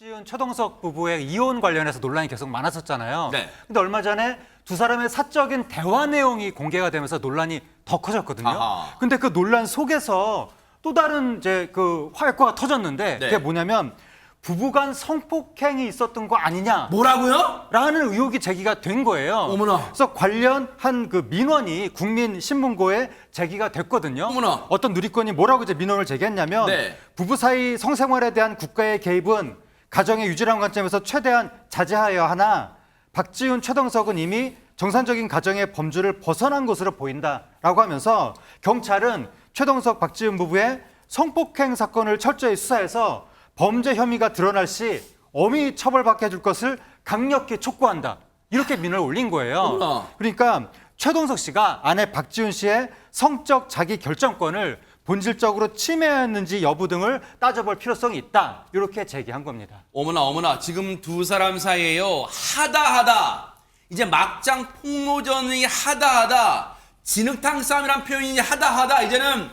박지훈, 최동석 부부의 이혼 관련해서 논란이 계속 많았었잖아요. 네. 근데 얼마 전에 두 사람의 사적인 대화 내용이 공개가 되면서 논란이 더 커졌거든요. 아하. 근데 그 논란 속에서 또 다른 이제 그 화약고가 터졌는데 네. 그게 뭐냐면 부부간 성폭행이 있었던 거 아니냐? 뭐라고요? 라는 의혹이 제기가 된 거예요. 어머나. 그래서 관련한 그 민원이 국민신문고에 제기가 됐거든요. 어머나. 어떤 누리꾼이 뭐라고 이제 민원을 제기했냐면 네. 부부 사이 성생활에 대한 국가의 개입은 가정의 유지란 관점에서 최대한 자제하여야 하나 박지훈, 최동석은 이미 정상적인 가정의 범주를 벗어난 것으로 보인다라고 하면서 경찰은 최동석, 박지훈 부부의 성폭행 사건을 철저히 수사해서 범죄 혐의가 드러날 시 엄히 처벌받게 해줄 것을 강력히 촉구한다. 이렇게 민원을 올린 거예요. 어머나. 그러니까 최동석 씨가 아내 박지훈 씨의 성적 자기 결정권을 본질적으로 침해했는지 여부 등을 따져볼 필요성이 있다. 이렇게 제기한 겁니다. 어머나 지금 두 사람 사이에요 하다 이제 막장 폭로전이 하다 진흙탕 싸움이란 표현이 하다 이제는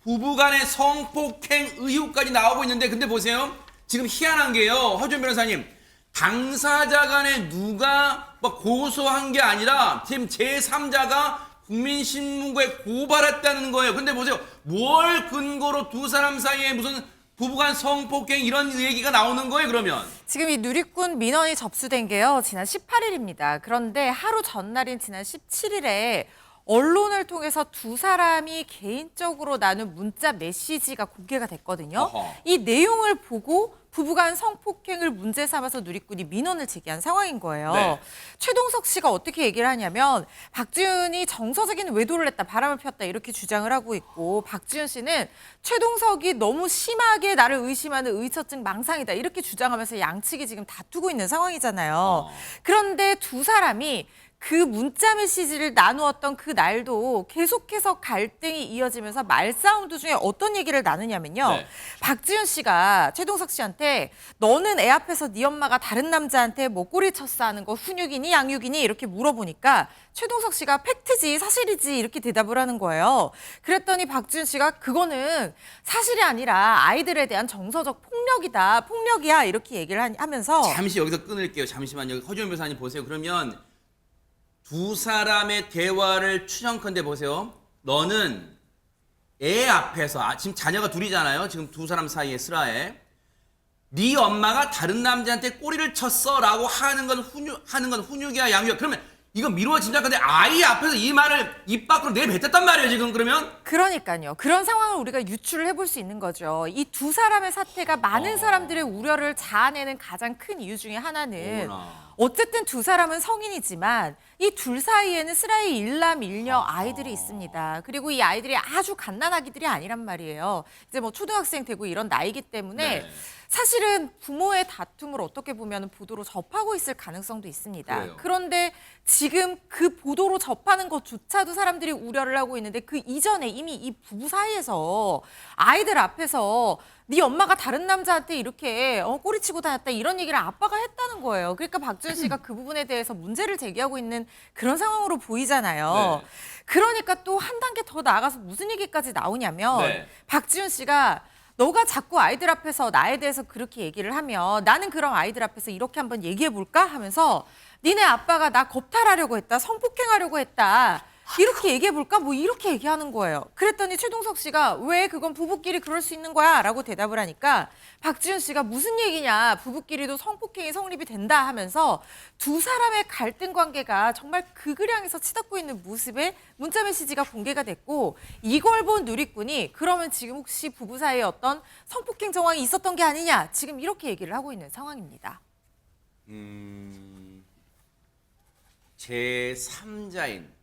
부부간의 성폭행 의혹까지 나오고 있는데 근데 보세요 지금 희한한 게요 허준 변호사님 당사자 간에 누가 뭐 고소한 게 아니라 지금 제3자가 국민신문고에 고발했다는 거예요. 근데 보세요. 뭘 근거로 두 사람 사이에 무슨 부부간 성폭행 이런 얘기가 나오는 거예요, 그러면? 지금 이 누리꾼 민원이 접수된 게요. 지난 18일입니다. 그런데 하루 전날인 지난 17일에 언론을 통해서 두 사람이 개인적으로 나눈 문자 메시지가 공개가 됐거든요. 어허. 이 내용을 보고 부부간 성폭행을 문제 삼아서 누리꾼이 민원을 제기한 상황인 거예요. 네. 최동석 씨가 어떻게 얘기를 하냐면 박지훈이 정서적인 외도를 했다, 바람을 피웠다 이렇게 주장을 하고 있고 박지훈 씨는 최동석이 너무 심하게 나를 의심하는 의처증 망상이다 이렇게 주장하면서 양측이 지금 다투고 있는 상황이잖아요. 그런데 두 사람이 그 문자 메시지를 나누었던 그 날도 계속해서 갈등이 이어지면서 말싸움 도중에 어떤 얘기를 나누냐면요. 네. 박지훈 씨가 최동석 씨한테 너는 애 앞에서 네 엄마가 다른 남자한테 뭐 꼬리 쳤어 하는 거 훈육이니 양육이니 이렇게 물어보니까 최동석 씨가 팩트지 사실이지 이렇게 대답을 하는 거예요. 그랬더니 박지훈 씨가 그거는 사실이 아니라 아이들에 대한 정서적 폭력이다. 폭력이야 이렇게 얘기를 하면서 잠시 여기서 끊을게요. 잠시만요. 허준 변호사님 보세요. 그러면 두 사람의 대화를 추정컨대 보세요. 너는 애 앞에서 지금 자녀가 둘이잖아요. 지금 두 사람 사이에 슬하에 네 엄마가 다른 남자한테 꼬리를 쳤어라고 하는 건 훈육이야 양육이야. 그러면 이거 미루어 짐작컨대 아이 앞에서 이 말을 입 밖으로 내뱉었단 말이에요. 지금 그러면 그러니까요. 그런 상황을 우리가 유추를 해볼 수 있는 거죠. 이 두 사람의 사태가 많은 사람들의 우려를 자아내는 가장 큰 이유 중에 하나는 어머나. 어쨌든 두 사람은 성인이지만 이 둘 사이에는 슬라이 일남 일녀 아이들이 있습니다. 그리고 이 아이들이 아주 갓난아기들이 아니란 말이에요. 이제 뭐 초등학생 되고 이런 나이기 때문에 네. 사실은 부모의 다툼을 어떻게 보면 보도로 접하고 있을 가능성도 있습니다. 그래요. 그런데 지금 그 보도로 접하는 것조차도 사람들이 우려를 하고 있는데 그 이전에 이미 이 부부 사이에서 아이들 앞에서 네 엄마가 다른 남자한테 이렇게 꼬리치고 다녔다 이런 얘기를 아빠가 했다는 거예요. 그러니까 박지훈 씨가 그 부분에 대해서 문제를 제기하고 있는 그런 상황으로 보이잖아요. 네. 그러니까 또 한 단계 더 나아가서 무슨 얘기까지 나오냐면 네. 박지훈 씨가 너가 자꾸 아이들 앞에서 나에 대해서 그렇게 얘기를 하면 나는 그럼 아이들 앞에서 이렇게 한번 얘기해 볼까 하면서 니네 아빠가 나 겁탈하려고 했다, 성폭행하려고 했다. 이렇게 얘기해 볼까? 뭐 이렇게 얘기하는 거예요. 그랬더니 최동석 씨가 왜 그건 부부끼리 그럴 수 있는 거야? 라고 대답을 하니까 박지훈 씨가 무슨 얘기냐? 부부끼리도 성폭행이 성립이 된다 하면서 두 사람의 갈등 관계가 정말 극을 향해서 치닫고 있는 모습의 문자 메시지가 공개가 됐고 이걸 본 누리꾼이 그러면 지금 혹시 부부 사이에 어떤 성폭행 정황이 있었던 게 아니냐? 지금 이렇게 얘기를 하고 있는 상황입니다. 제3자인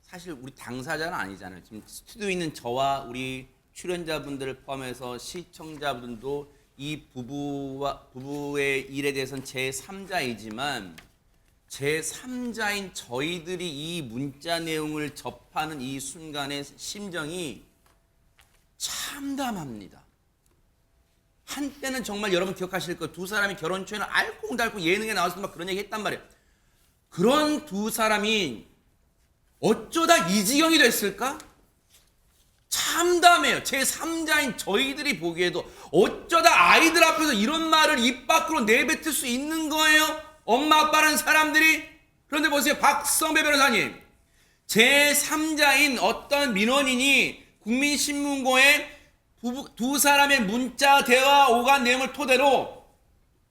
사실 우리 당사자는 아니잖아요. 지금 스튜디오에 있는 저와 우리 출연자분들을 포함해서 시청자분들도 이 부부의 일에 대해서는 제3자이지만 제3자인 저희들이 이 문자 내용을 접하는 이 순간의 심정이 참담합니다. 한때는 정말 여러분 기억하실 거예요. 두 사람이 결혼 초에는 알콩달콩 예능에 나와서 막 그런 얘기 했단 말이에요. 그런 두 사람이 어쩌다 이 지경이 됐을까? 참담해요. 제3자인 저희들이 보기에도 어쩌다 아이들 앞에서 이런 말을 입 밖으로 내뱉을 수 있는 거예요? 엄마 아빠라는 사람들이? 그런데 보세요. 박성배 변호사님. 제3자인 어떤 민원인이 국민신문고에 두 사람의 문자 대화 오간 내용을 토대로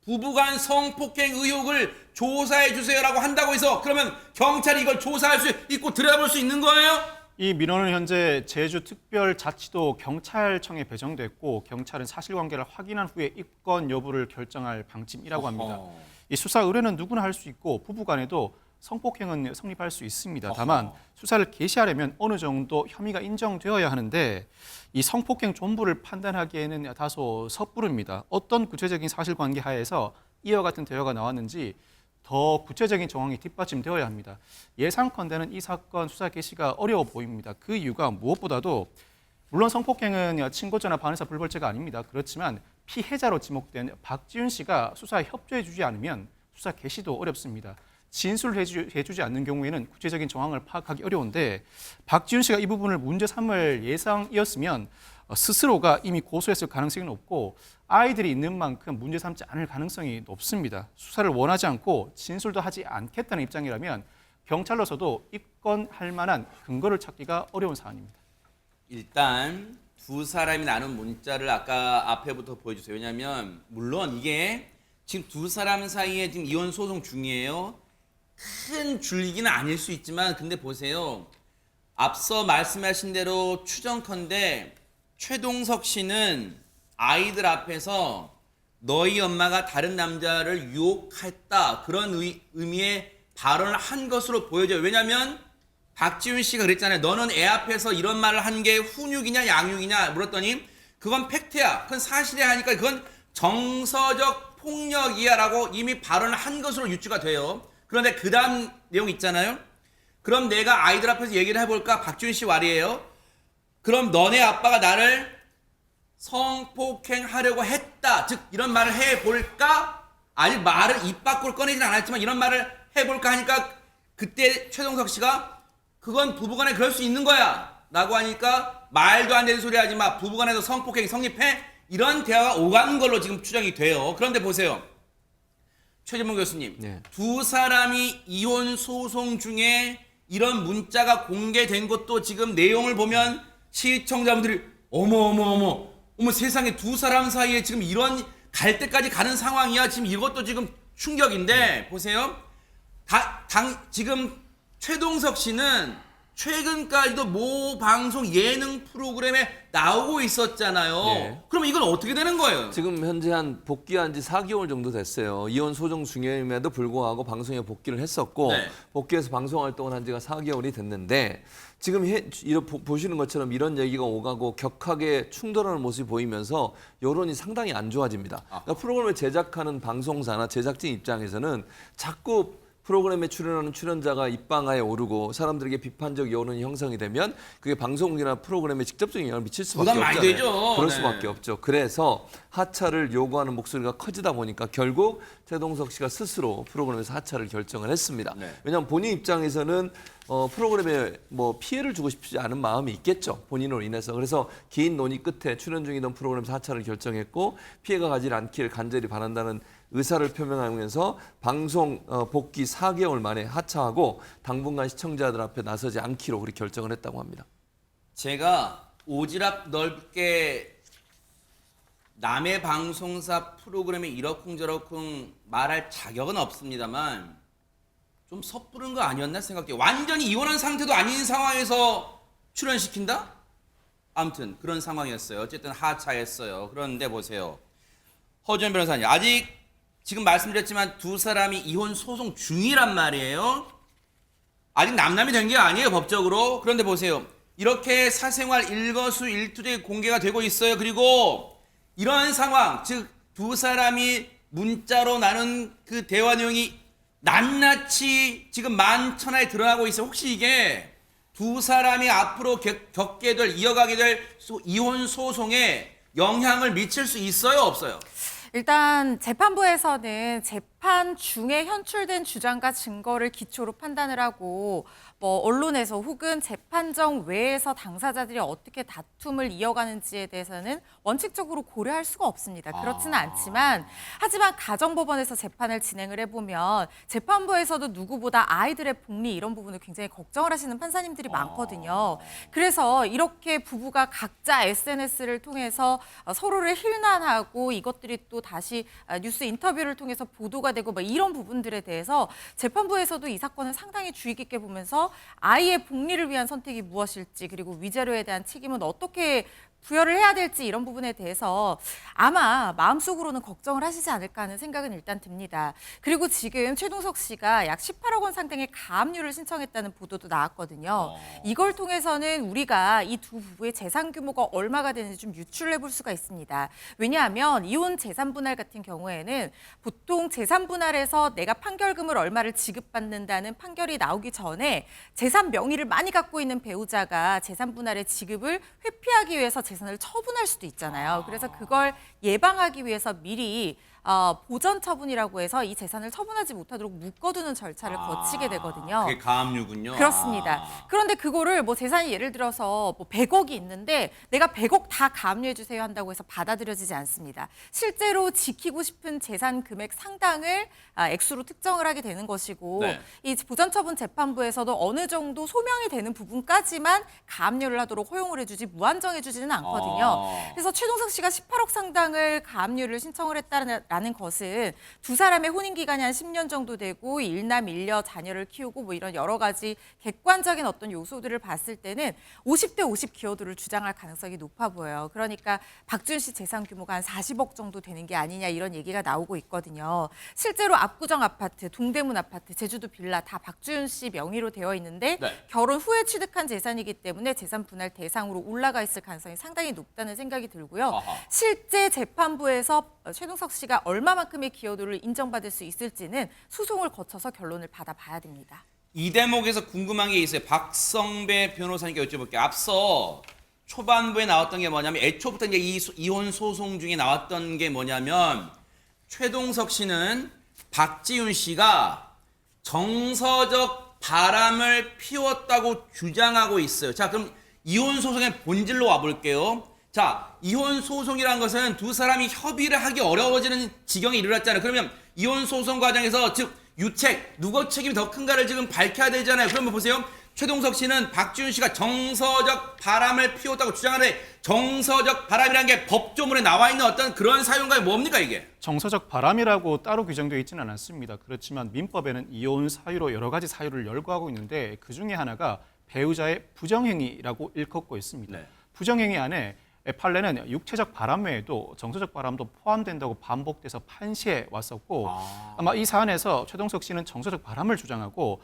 부부간 성폭행 의혹을 조사해 주세요라고 한다고 해서 그러면 경찰이 이걸 조사할 수 있고 들여다볼 수 있는 거예요? 이 민원은 현재 제주특별자치도 경찰청에 배정됐고 경찰은 사실관계를 확인한 후에 입건 여부를 결정할 방침이라고 합니다. 어허. 이 수사 의뢰는 누구나 할 수 있고 부부간에도 성폭행은 성립할 수 있습니다. 다만 수사를 개시하려면 어느 정도 혐의가 인정되어야 하는데 이 성폭행 존부를 판단하기에는 다소 섣부릅니다. 어떤 구체적인 사실관계 하에서 이와 같은 대화가 나왔는지 더 구체적인 정황이 뒷받침되어야 합니다. 예상컨대는 이 사건 수사 개시가 어려워 보입니다. 그 이유가 무엇보다도 물론 성폭행은 친고죄나 반의사 불벌죄가 아닙니다. 그렇지만 피해자로 지목된 박지윤 씨가 수사에 협조해 주지 않으면 수사 개시도 어렵습니다. 진술을 해주지 않는 경우에는 구체적인 정황을 파악하기 어려운데 박지윤 씨가 이 부분을 문제 삼을 예상이었으면 스스로가 이미 고소했을 가능성이 높고 아이들이 있는 만큼 문제 삼지 않을 가능성이 높습니다. 수사를 원하지 않고 진술도 하지 않겠다는 입장이라면 경찰로서도 입건할 만한 근거를 찾기가 어려운 사안입니다. 일단 두 사람이 나눈 문자를 아까 앞에부터 보여주세요. 왜냐하면 물론 이게 지금 두 사람 사이에 지금 이혼 소송 중이에요. 큰 줄기는 아닐 수 있지만 근데 보세요. 앞서 말씀하신 대로 추정컨대 최동석 씨는 아이들 앞에서 너희 엄마가 다른 남자를 유혹했다 그런 의미의 발언을 한 것으로 보여져요. 왜냐하면 박지윤 씨가 그랬잖아요. 너는 애 앞에서 이런 말을 한 게 훈육이냐 양육이냐 물었더니 그건 팩트야. 그건 사실이야 하니까 그건 정서적 폭력이야 라고 이미 발언을 한 것으로 유추가 돼요. 그런데 그 다음 내용 있잖아요. 그럼 내가 아이들 앞에서 얘기를 해볼까? 박지윤 씨 말이에요. 그럼 너네 아빠가 나를 성폭행하려고 했다. 즉 이런 말을 해볼까? 아니 말을 입 밖으로 꺼내지는 않았지만 이런 말을 해볼까 하니까 그때 최동석 씨가 그건 부부간에 그럴 수 있는 거야 라고 하니까 말도 안 되는 소리 하지 마. 부부간에서 성폭행이 성립해? 이런 대화가 오가는 걸로 지금 추정이 돼요. 그런데 보세요. 최진봉 교수님. 네. 두 사람이 이혼 소송 중에 이런 문자가 공개된 것도 지금 내용을 보면 시청자분들이 어머 세상에 두 사람 사이에 지금 이런 갈 때까지 가는 상황이야. 지금 이것도 지금 충격인데 보세요. 지금 최동석 씨는 최근까지도 모 방송 예능 프로그램에 나오고 있었잖아요. 네. 그럼 이건 어떻게 되는 거예요? 지금 현재 복귀한 지 4개월 정도 됐어요. 이혼 소송 중임에도 불구하고 방송에 복귀를 했었고 네. 복귀해서 방송 활동을 한 지가 4개월이 됐는데 지금 보시는 것처럼 이런 얘기가 오가고 격하게 충돌하는 모습이 보이면서 여론이 상당히 안 좋아집니다. 그러니까 프로그램을 제작하는 방송사나 제작진 입장에서는 자꾸 프로그램에 출연하는 출연자가 입방아에 오르고 사람들에게 비판적 여론이 형성이 되면 그게 방송이나 프로그램에 직접적인 영향을 미칠 수밖에 부담 많이 없잖아요. 되죠. 그럴 네. 수밖에 없죠. 그래서 하차를 요구하는 목소리가 커지다 보니까 결국 최동석 씨가 스스로 프로그램에서 하차를 결정을 했습니다. 네. 왜냐하면 본인 입장에서는 프로그램에 뭐 피해를 주고 싶지 않은 마음이 있겠죠. 본인으로 인해서. 그래서 긴 논의 끝에 출연 중이던 프로그램에서 하차를 결정했고 피해가 가지 않기를 간절히 바란다는 의사를 표명하면서 방송 복귀 4개월 만에 하차하고 당분간 시청자들 앞에 나서지 않기로 그렇게 결정을 했다고 합니다. 제가 오지랖 넓게 남의 방송사 프로그램에 이러쿵저러쿵 말할 자격은 없습니다만 좀 섣부른 거 아니었나 생각해요. 완전히 이혼한 상태도 아닌 상황에서 출연시킨다? 아무튼 그런 상황이었어요. 어쨌든 하차했어요. 그런데 보세요. 허준 변호사님 아직 지금 말씀드렸지만 두 사람이 이혼 소송 중이란 말이에요. 아직 남남이 된 게 아니에요 법적으로. 그런데 보세요. 이렇게 사생활 일거수일투족이 공개가 되고 있어요. 그리고 이러한 상황, 즉 두 사람이 문자로 나눈 그 대화 내용이 낱낱이 지금 만천하에 드러나고 있어요. 혹시 이게 두 사람이 앞으로 겪게 될, 이어가게 될 이혼 소송에 영향을 미칠 수 있어요, 없어요? 일단 재판부에서는 재판 중에 현출된 주장과 증거를 기초로 판단을 하고 뭐 언론에서 혹은 재판정 외에서 당사자들이 어떻게 다툼을 이어가는지에 대해서는 원칙적으로 고려할 수가 없습니다. 그렇지는 않지만 하지만 가정법원에서 재판을 진행을 해보면 재판부에서도 누구보다 아이들의 복리 이런 부분을 굉장히 걱정을 하시는 판사님들이 많거든요. 그래서 이렇게 부부가 각자 SNS를 통해서 서로를 힐난하고 이것들이 또 다시 뉴스 인터뷰를 통해서 보도가 되고 뭐 이런 부분들에 대해서 재판부에서도 이 사건을 상당히 주의 깊게 보면서 아이의 복리를 위한 선택이 무엇일지 그리고 위자료에 대한 책임은 어떻게 부여를 해야 될지 이런 부분에 대해서 아마 마음속으로는 걱정을 하시지 않을까 하는 생각은 일단 듭니다. 그리고 지금 최동석 씨가 약 18억 원 상당의 가압류를 신청했다는 보도도 나왔거든요. 이걸 통해서는 우리가 이 두 부부의 재산 규모가 얼마가 되는지 좀 유출을 해볼 수가 있습니다. 왜냐하면 이혼 재산 분할 같은 경우에는 보통 재산 분할에서 내가 판결금을 얼마를 지급받는다는 판결이 나오기 전에 재산 명의를 많이 갖고 있는 배우자가 재산 분할의 지급을 회피하기 위해서 재산을 처분할 수도 있잖아요. 그래서 그걸 예방하기 위해서 미리 보전 처분이라고 해서 이 재산을 처분하지 못하도록 묶어두는 절차를 거치게 되거든요. 그게 가압류군요. 그렇습니다. 그런데 그거를 뭐 재산이 예를 들어서 뭐 100억이 있는데 내가 100억 다 가압류해 주세요 한다고 해서 받아들여지지 않습니다. 실제로 지키고 싶은 재산 금액 상당을 액수로 특정을 하게 되는 것이고 네. 이 보전처분 재판부에서도 어느 정도 소명이 되는 부분까지만 가압류를 하도록 허용을 해주지 무한정해 주지는 않거든요. 그래서 최동석 씨가 18억 상당을 가압류를 신청을 했다라는 것은 두 사람의 혼인 기간이 한 10년 정도 되고 일남 일녀 자녀를 키우고 뭐 이런 여러 가지 객관적인 어떤 요소들을 봤을 때는 50대 50 기여도를 주장할 가능성이 높아 보여요. 그러니까 박준 씨 재산 규모가 한 40억 정도 되는 게 아니냐 이런 얘기가 나오고 있거든요. 실제로 압구정 아파트, 동대문 아파트, 제주도 빌라 다 박준 씨 명의로 되어 있는데 네. 결혼 후에 취득한 재산이기 때문에 재산 분할 대상으로 올라가 있을 가능성이 상당히 높다는 생각이 들고요. 아하. 실제 재판부에서 최동석 씨가 얼마만큼의 기여도를 인정받을 수 있을지는 소송을 거쳐서 결론을 받아봐야 됩니다. 이 대목에서 궁금한 게 있어요. 박성배 변호사님께 여쭤볼게요. 앞서 초반부에 나왔던 게 뭐냐면 애초부터 이제 이혼 소송 중에 나왔던 게 뭐냐면 최동석 씨는 박지훈 씨가 정서적 바람을 피웠다고 주장하고 있어요. 자, 그럼 이혼 소송의 본질로 와볼게요. 자, 이혼 소송이라는 것은 두 사람이 협의를 하기 어려워지는 지경에 이르렀잖아요. 그러면 이혼 소송 과정에서 즉 유책, 누구 책임이 더 큰가를 지금 밝혀야 되잖아요. 그러면 보세요. 최동석 씨는 박지훈 씨가 정서적 바람을 피웠다고 주장하는데 정서적 바람이라는 게 법조문에 나와 있는 어떤 그런 사유인가요? 뭡니까 이게? 정서적 바람이라고 따로 규정되어 있지는 않습니다. 그렇지만 민법에는 이혼 사유로 여러 가지 사유를 열거하고 있는데 그 중에 하나가 배우자의 부정행위라고 일컫고 있습니다. 네. 부정행위 안에 판례는 육체적 바람 외에도 정서적 바람도 포함된다고 반복돼서 판시해 왔었고 아마 이 사안에서 최동석 씨는 정서적 바람을 주장하고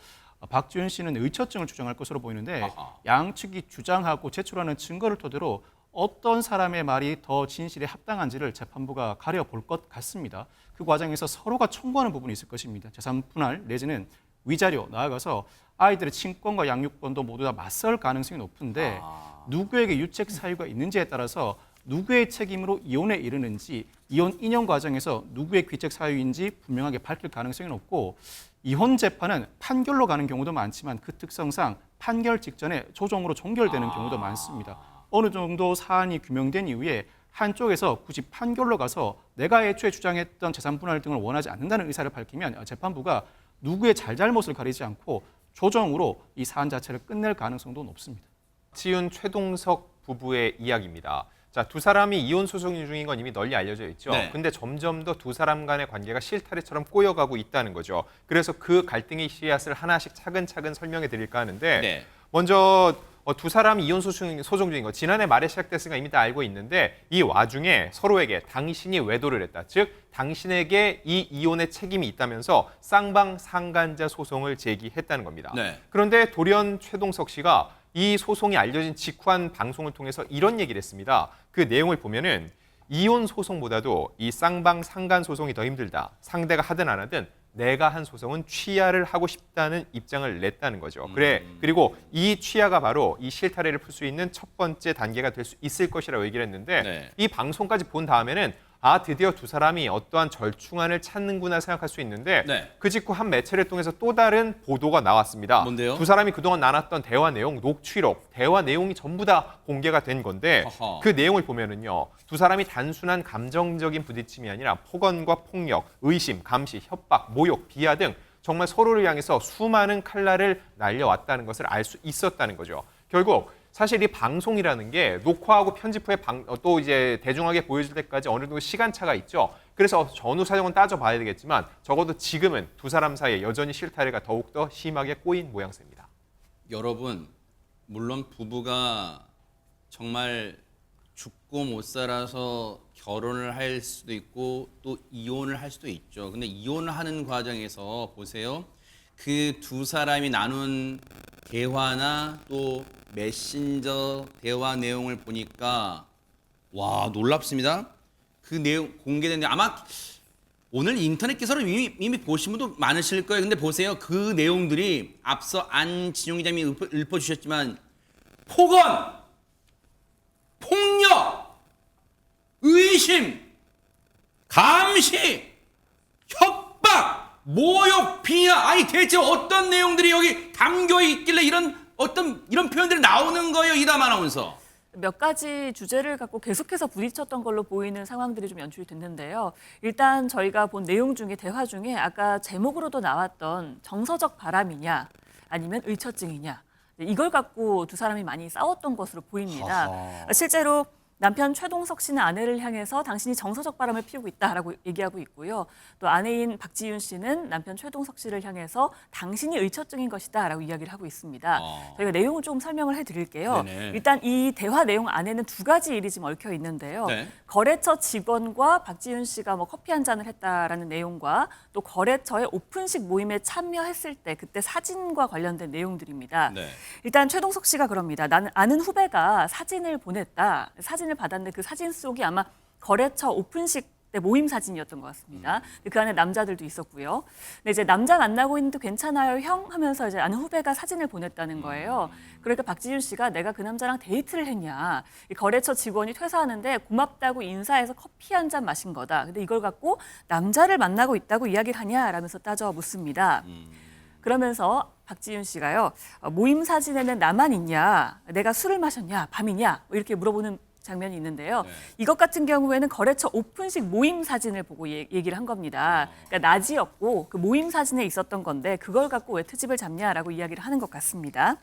박지훈 씨는 의처증을 주장할 것으로 보이는데 양측이 주장하고 제출하는 증거를 토대로 어떤 사람의 말이 더 진실에 합당한지를 재판부가 가려볼 것 같습니다. 그 과정에서 서로가 청구하는 부분이 있을 것입니다. 재산 분할 내지는 위자료, 나아가서 아이들의 친권과 양육권도 모두 다 맞설 가능성이 높은데 누구에게 유책 사유가 있는지에 따라서 누구의 책임으로 이혼에 이르는지 이혼 인연 과정에서 누구의 귀책 사유인지 분명하게 밝힐 가능성이 높고 이혼 재판은 판결로 가는 경우도 많지만 그 특성상 판결 직전에 조정으로 종결되는 경우도 많습니다. 어느 정도 사안이 규명된 이후에 한쪽에서 굳이 판결로 가서 내가 애초에 주장했던 재산 분할 등을 원하지 않는다는 의사를 밝히면 재판부가 누구의 잘잘못을 가리지 않고 조정으로 이 사안 자체를 끝낼 가능성도 높습니다. 박지훈, 최동석 부부의 이야기입니다. 자, 두 사람이 이혼 소송 중인 건 이미 널리 알려져 있죠. 네. 근데 점점 더 두 사람 간의 관계가 실타래처럼 꼬여가고 있다는 거죠. 그래서 그 갈등의 씨앗을 하나씩 차근차근 설명해 드릴까 하는데 네. 먼저 두 사람이 이혼 소송 중인 거 지난해 말에 시작됐으니까 이미 다 알고 있는데 이 와중에 서로에게 당신이 외도를 했다. 즉 당신에게 이 이혼의 책임이 있다면서 쌍방상간자 소송을 제기했다는 겁니다. 네. 그런데 돌연 최동석 씨가 이 소송이 알려진 직후한 방송을 통해서 이런 얘기를 했습니다. 그 내용을 보면은 이혼 소송보다도 이 쌍방상간 소송이 더 힘들다. 상대가 하든 안 하든 내가 한 소송은 취하를 하고 싶다는 입장을 냈다는 거죠. 그리고 이 취하가 바로 이 실타래를 풀 수 있는 첫 번째 단계가 될 수 있을 것이라고 얘기를 했는데 네. 이 방송까지 본 다음에는 아, 드디어 두 사람이 어떠한 절충안을 찾는구나 생각할 수 있는데 네. 그 직후 한 매체를 통해서 또 다른 보도가 나왔습니다. 뭔데요? 두 사람이 그동안 나눴던 대화 내용, 녹취록, 대화 내용이 전부 다 공개가 된 건데 어허. 그 내용을 보면은요. 두 사람이 단순한 감정적인 부딪힘이 아니라 폭언과 폭력, 의심, 감시, 협박, 모욕, 비하 등 정말 서로를 향해서 수많은 칼날을 날려왔다는 것을 알 수 있었다는 거죠. 결국 사실 이 방송이라는 게 녹화하고 편집 후에 또 이제 대중에게 보여질 때까지 어느 정도 시간차가 있죠. 그래서 전후 사정은 따져봐야 되겠지만 적어도 지금은 두 사람 사이에 여전히 실타래가 더욱더 심하게 꼬인 모양새입니다. 여러분, 물론 부부가 정말 죽고 못 살아서 결혼을 할 수도 있고 또 이혼을 할 수도 있죠. 근데 이혼을 하는 과정에서 보세요. 그 두 사람이 나눈 대화나 또 메신저 대화 내용을 보니까 와, 놀랍습니다. 그 내용 공개됐는데 아마 오늘 인터넷 기사로 이미 보신 분도 많으실 거예요. 근데 보세요. 그 내용들이 앞서 안진용 기자님이 읊어주셨지만 폭언, 폭력, 의심, 감시, 협박, 모욕, 비하. 아니 대체 어떤 내용들이 여기 담겨 있길래 이런 표현들이 나오는 거예요, 이담 아나운서? 몇 가지 주제를 갖고 계속해서 부딪혔던 걸로 보이는 상황들이 좀 연출이 됐는데요. 일단 저희가 본 내용 중에 대화 중에 아까 제목으로도 나왔던 정서적 바람이냐 아니면 의처증이냐 이걸 갖고 두 사람이 많이 싸웠던 것으로 보입니다. 실제로 남편 최동석 씨는 아내를 향해서 당신이 정서적 바람을 피우고 있다라고 얘기하고 있고요. 또 아내인 박지윤 씨는 남편 최동석 씨를 향해서 당신이 의처증인 것이다라고 이야기를 하고 있습니다. 저희가 내용을 좀 설명을 해드릴게요. 네네. 일단 이 대화 내용 안에는 두 가지 일이 지금 얽혀 있는데요. 네. 거래처 직원과 박지윤 씨가 뭐 커피 한 잔을 했다라는 내용과 또 거래처의 오픈식 모임에 참여했을 때 그때 사진과 관련된 내용들입니다. 네. 일단 최동석 씨가 그럽니다. 나는 아는 후배가 사진을 보냈다. 사진을 받았는데 그 사진 속이 아마 거래처 오픈식 때 모임 사진이었던 것 같습니다. 그 안에 남자들도 있었고요. 근데 이제 남자 만나고 있는데 괜찮아요, 형? 하면서 이제 아는 후배가 사진을 보냈다는 거예요. 그러니까 박지윤 씨가 내가 그 남자랑 데이트를 했냐. 이 거래처 직원이 퇴사하는데 고맙다고 인사해서 커피 한 잔 마신 거다. 근데 이걸 갖고 남자를 만나고 있다고 이야기를 하냐라면서 따져 묻습니다. 그러면서 박지윤 씨가요. 모임 사진에는 나만 있냐. 내가 술을 마셨냐. 밤이냐. 뭐 이렇게 물어보는 장면이 있는데요. 네. 이것 같은 경우에는 거래처 오픈식 모임 사진을 보고 얘기를 한 겁니다. 그러니까 낮이었고 그 모임 사진에 있었던 건데 그걸 갖고 왜 트집을 잡냐라고 이야기를 하는 것 같습니다.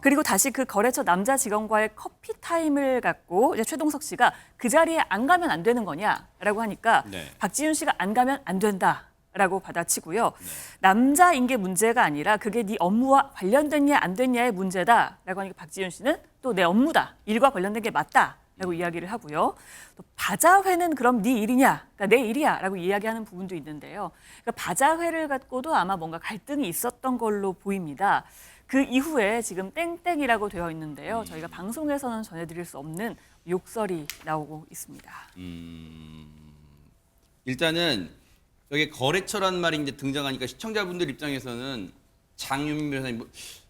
그리고 다시 그 거래처 남자 직원과의 커피 타임을 갖고 이제 최동석 씨가 그 자리에 안 가면 안 되는 거냐라고 하니까 네. 박지윤 씨가 안 가면 안 된다. 라고 받아치고요. 남자인 게 문제가 아니라 그게 네 업무와 관련됐냐 안 됐냐의 문제다라고 하니까 박지윤 씨는 또 내 업무다. 일과 관련된 게 맞다. 라고 이야기를 하고요. 또 바자회는 그럼 네 일이냐? 그러니까 내 일이야. 라고 이야기하는 부분도 있는데요. 그러니까 바자회를 갖고도 아마 뭔가 갈등이 있었던 걸로 보입니다. 그 이후에 지금 땡땡이라고 되어 있는데요. 저희가 방송에서는 전해드릴 수 없는 욕설이 나오고 있습니다. 일단은 여기 거래처란 말이 이제 등장하니까 시청자분들 입장에서는 장윤민 변호사님,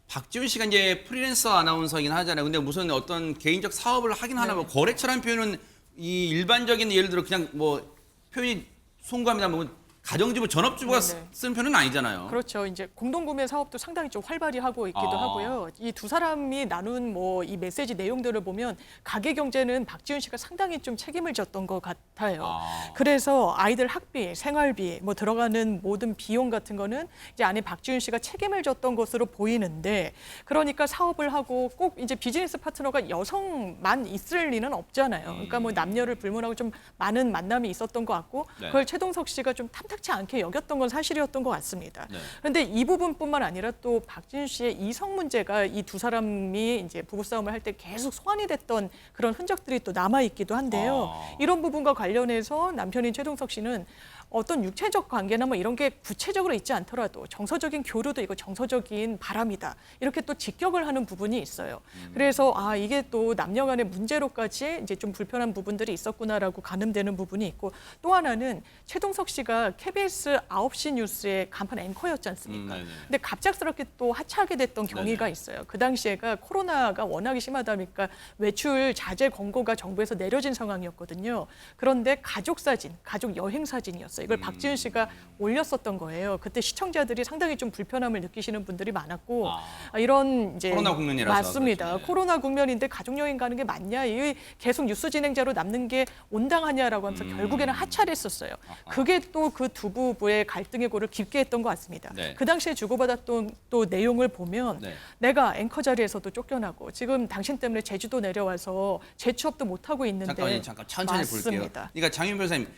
박지윤 씨가 이제 프리랜서 아나운서이긴 하잖아요. 근데 무슨 어떤 개인적 사업을 하긴 하나 봐. 거래처란 표현은 이 일반적인 예를 들어 그냥 뭐 표현이 송구합니다. 뭐 가정주부, 전업주부가 네네. 쓴 표현은 아니잖아요. 그렇죠. 이제 공동구매 사업도 상당히 좀 활발히 하고 있기도 하고요. 이 두 사람이 나눈 뭐 이 메시지 내용들을 보면 가계 경제는 박지윤 씨가 상당히 좀 책임을 졌던 것 같아요. 그래서 아이들 학비, 생활비, 뭐 들어가는 모든 비용 같은 거는 이제 아내 박지윤 씨가 책임을 졌던 것으로 보이는데, 그러니까 사업을 하고 꼭 이제 비즈니스 파트너가 여성만 있을 리는 없잖아요. 그러니까 뭐 남녀를 불문하고 좀 많은 만남이 있었던 것 같고 네. 그걸 최동석 씨가 좀 탐탁치 않게 여겼던 건 사실이었던 것 같습니다. 네. 그런데 이 부분뿐만 아니라 또 박지윤 씨의 이성 문제가 이 두 사람이 이제 부부싸움을 할 때 계속 소환이 됐던 그런 흔적들이 또 남아 있기도 한데요. 이런 부분과 관련해서 남편인 최동석 씨는 어떤 육체적 관계나 뭐 이런 게 구체적으로 있지 않더라도 정서적인 교류도 이거 정서적인 바람이다. 이렇게 또 직격을 하는 부분이 있어요. 그래서 이게 또 남녀 간의 문제로까지 이제 좀 불편한 부분들이 있었구나라고 가늠되는 부분이 있고, 또 하나는 최동석 씨가 KBS 9시 뉴스의 간판 앵커였지 않습니까? 근데 갑작스럽게 또 하차하게 됐던 경위가 있어요. 그 당시에가 코로나가 워낙에 심하다 보니까 외출 자제 권고가 정부에서 내려진 상황이었거든요. 그런데 가족 사진, 가족 여행 사진이었어요. 이걸 박지윤 씨가 올렸었던 거예요. 그때 시청자들이 상당히 좀 불편함을 느끼시는 분들이 많았고, 이런 이제 코로나 국면이라서 맞습니다. 그렇죠. 네. 코로나 국면인데 가족 여행 가는 게 맞냐? 이 계속 뉴스 진행자로 남는 게 온당하냐라고 하면서 결국에는 하차를 했었어요. 그게 또 그 두 부부의 갈등의 골을 깊게 했던 것 같습니다. 네. 그 당시에 주고받았던 또 내용을 보면 네. 내가 앵커 자리에서도 쫓겨나고 지금 당신 때문에 제주도 내려와서 재취업도 못 하고 있는데 잠깐 천천히 볼게요. 맞습니다. 그러니까 장윤 변호사님,